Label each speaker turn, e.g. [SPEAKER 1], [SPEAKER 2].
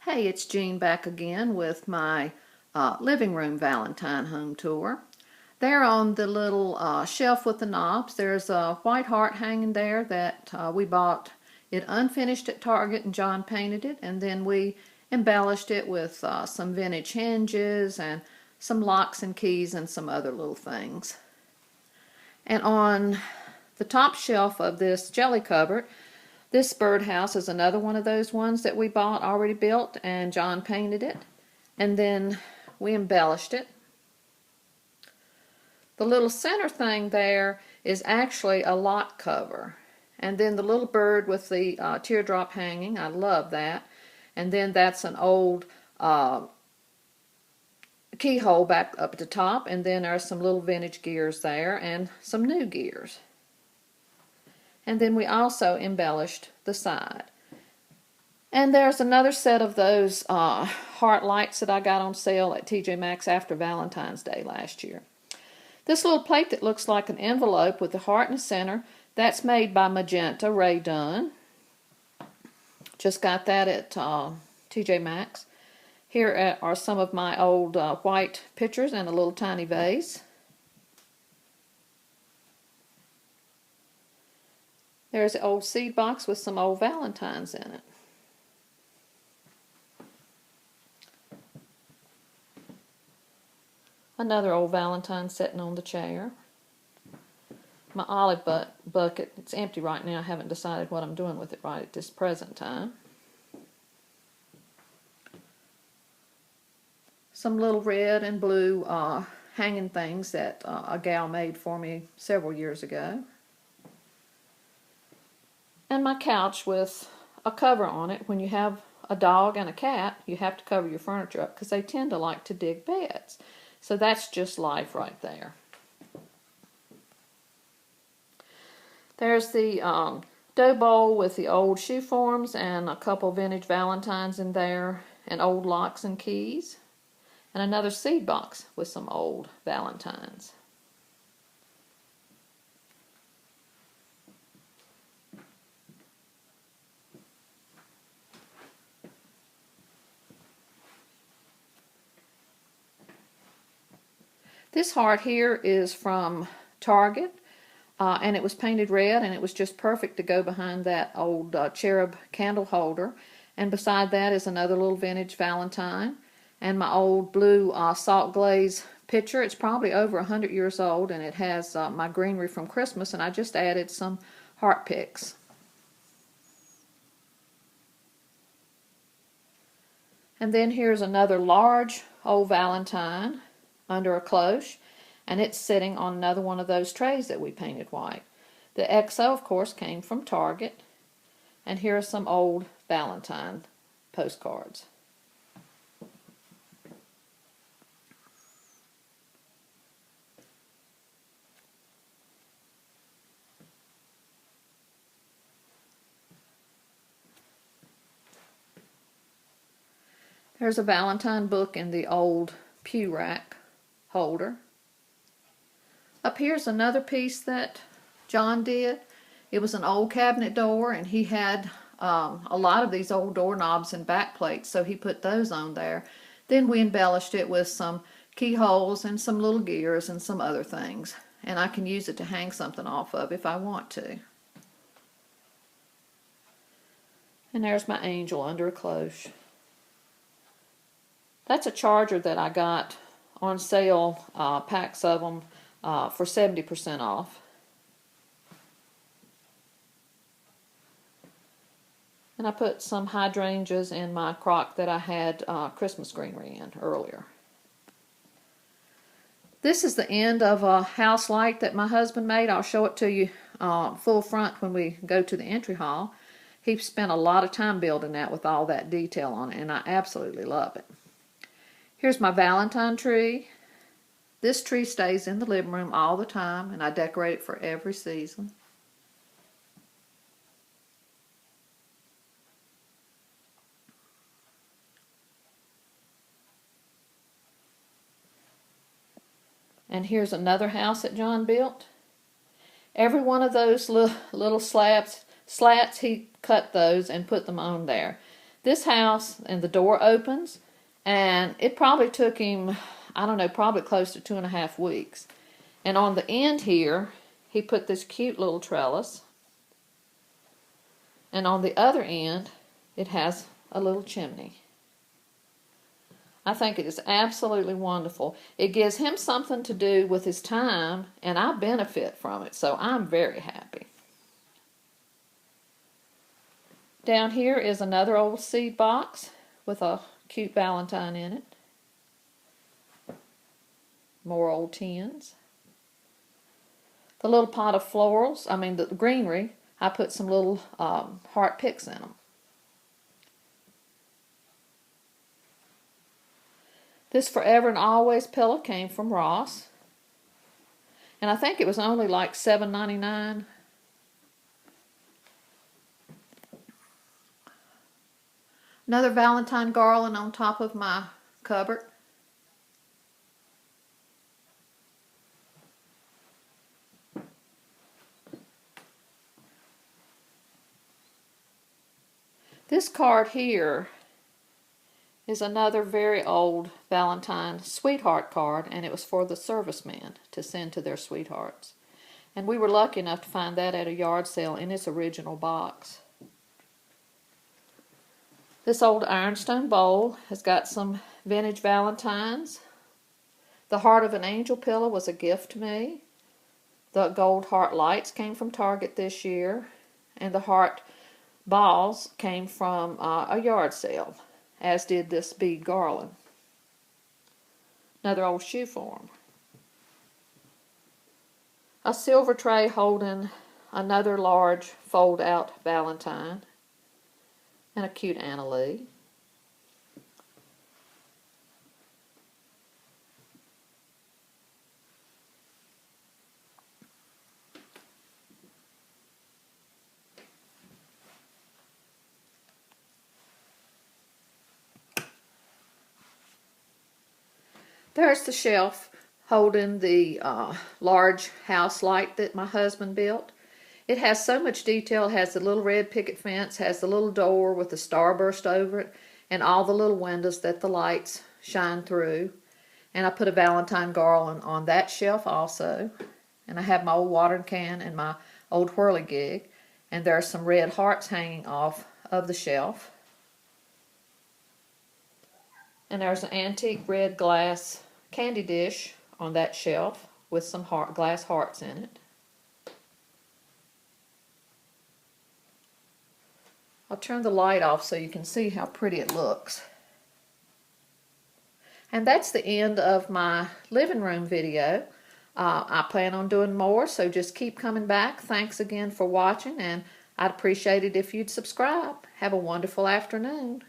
[SPEAKER 1] Hey, it's Jean back again with my living room Valentine Home Tour. There on the little shelf with the knobs, there's a white heart hanging there that we bought it unfinished at Target, and John painted it, and then we embellished it with some vintage hinges and some locks and keys and some other little things. And on the top shelf of this jelly cupboard, this birdhouse is another one of those ones that we bought already built, and John painted it, and then we embellished it. The little center thing there is actually a lock cover, and then the little bird with the teardrop hanging, I love that, and then that's an old keyhole back up at the top, and then there's some little vintage gears there and some new gears. And then we also embellished the side. And there's another set of those heart lights that I got on sale at TJ Maxx after Valentine's Day last year. This little plate that looks like an envelope with the heart in the center, that's made by Magenta Ray Dunn. Just got that at TJ Maxx. Here are some of my old white pictures and a little tiny vase. There's an old seed box with some old Valentines in it. Another old Valentine sitting on the chair. My olive bucket, it's empty right now. I haven't decided what I'm doing with it right at this present time. Some little red and blue hanging things that a gal made for me several years ago. And my couch with a cover on it. When you have a dog and a cat, you have to cover your furniture up because they tend to like to dig beds. So that's just life right there. There's the dough bowl with the old shoe forms and a couple vintage Valentines in there and old locks and keys. And another seed box with some old Valentines. This heart here is from Target, and it was painted red, and it was just perfect to go behind that old cherub candle holder. And beside that is another little vintage Valentine, and my old blue salt glaze pitcher. It's probably over 100 years old, and it has my greenery from Christmas, and I just added some heart picks. And then here's another large old Valentine under a cloche, and it's sitting on another one of those trays that we painted white. The XO, of course, came from Target, and here are some old Valentine postcards. There's a Valentine book in the old pew rack holder. Up here's another piece that John did. It was an old cabinet door, and he had a lot of these old doorknobs and back plates, so he put those on there. Then we embellished it with some keyholes and some little gears and some other things, and I can use it to hang something off of if I want to. And there's my angel under a cloche. That's a charger that I got on sale, packs of them for 70% off. And I put some hydrangeas in my crock that I had Christmas greenery in earlier. This is the end of a house light that my husband made. I'll show it to you full front when we go to the entry hall. He spent a lot of time building that with all that detail on it, and I absolutely love it. Here's my Valentine tree. This tree stays in the living room all the time, and I decorate it for every season. And here's another house that John built. Every one of those little slats, he cut those and put them on there. This house, and the door opens, and it probably took him, I don't know, probably close to 2.5 weeks. And on the end here, he put this cute little trellis. And on the other end, it has a little chimney. I think it is absolutely wonderful. It gives him something to do with his time, and I benefit from it, so I'm very happy. Down here is another old seed box with a cute Valentine in it. More old tins. The little pot of florals, the greenery, I put some little heart picks in them. This Forever and Always pillow came from Ross. And I think it was only like $7.99. Another Valentine garland on top of my cupboard. This card here is another very old Valentine sweetheart card, and it was for the servicemen to send to their sweethearts. And we were lucky enough to find that at a yard sale in its original box. This old ironstone bowl has got some vintage Valentines. The Heart of an Angel pillow was a gift to me. The gold heart lights came from Target this year, and the heart balls came from a yard sale, as did this bead garland. Another old shoe form. A silver tray holding another large fold-out Valentine, and a cute Anna Lee. There's the shelf holding the large house light that my husband built. It has so much detail. It has the little red picket fence, has the little door with the starburst over it, and all the little windows that the lights shine through. And I put a Valentine garland on that shelf also. And I have my old watering can and my old whirligig. And there are some red hearts hanging off of the shelf. And there's an antique red glass candy dish on that shelf with some glass hearts in it. I'll turn the light off so you can see how pretty it looks. And that's the end of my living room video. I plan on doing more, so just keep coming back. Thanks again for watching, and I'd appreciate it if you'd subscribe. Have a wonderful afternoon.